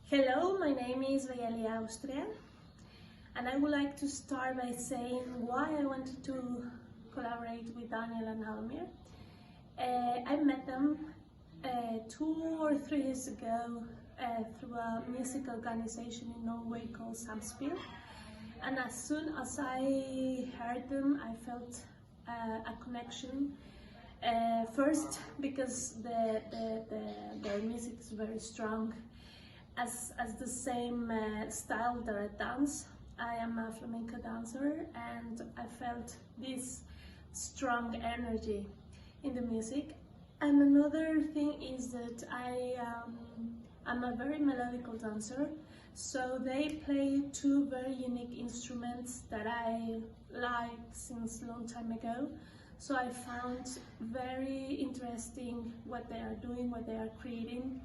Hello, my name is Beljali Austria, and I would like to start by saying why I wanted to collaborate with Daniel and Almir. I met them 2 or 3 years ago through a music organization in Norway called Srpskom, and as soon as I heard them, I felt a connection. First, because their music is very strong, as the same style that I dance. I am a flamenco dancer, and I felt this strong energy in the music. And another thing is that I'm a very melodical dancer, so they play 2 very unique instruments that I liked since a long time ago. So I found very interesting what they are doing, what they are creating,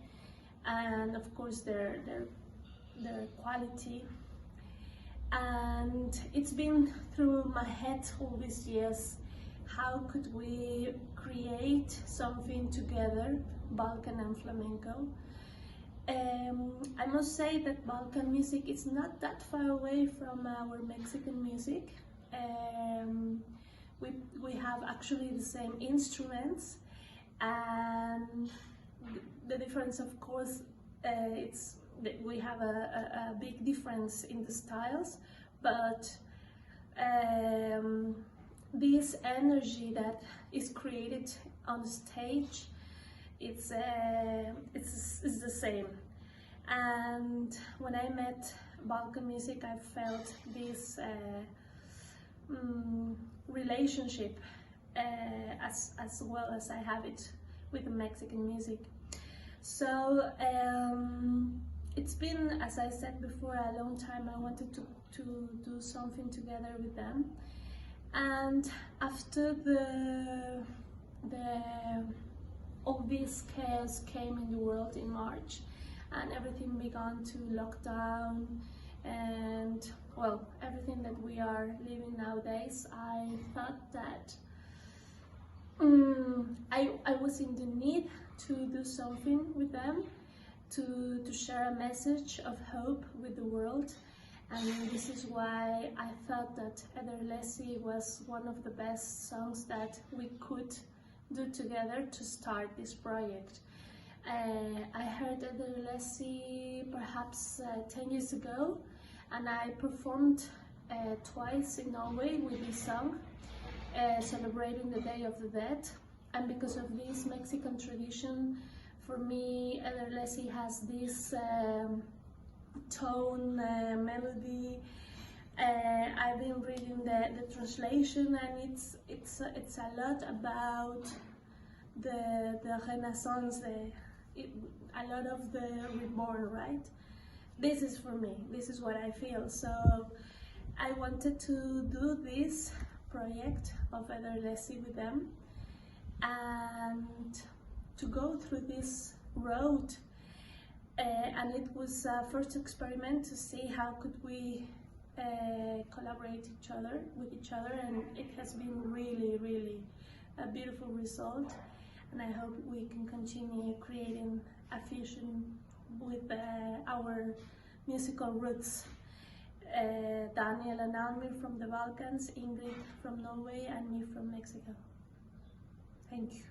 and of course their quality. And it's been through my head all these years, how could we create something together, Balkan and flamenco. I must say that Balkan music is not that far away from our Mexican music. We have actually the same instruments, and the difference, of course, it's that we have a big difference in the styles, but this energy that is created on the stage, it's the same. And when I met Balkan music, I felt this relationship as well as I have it with the Mexican music. So it's been, as I said before, a long time I wanted to do something together with them. And after all this chaos came in the world in March, and everything began to lock down, and well, everything that we are living nowadays, I thought that I was in the need to do something with them, to share a message of hope with the world. And this is why I thought that Ederlesi was one of the best songs that we could do together to start this project. I heard Ederlesi perhaps 10 years ago, and I performed twice in Norway with this song, celebrating the Day of the Dead. And because of this Mexican tradition, for me, Ederlesi has this tone, melody. I've been reading the translation, and it's a lot about the Renaissance, a lot of the reborn, right? This is for me, this is what I feel. So I wanted to do this project of Ederlesi with them, and to go through this road. And it was a first experiment to see how could we collaborate with each other, and it has been really a beautiful result. And I hope we can continue creating a fusion with our musical roots. Daniel and Almir from the Balkans, Ingrid from Norway, and me from Mexico. Thank you.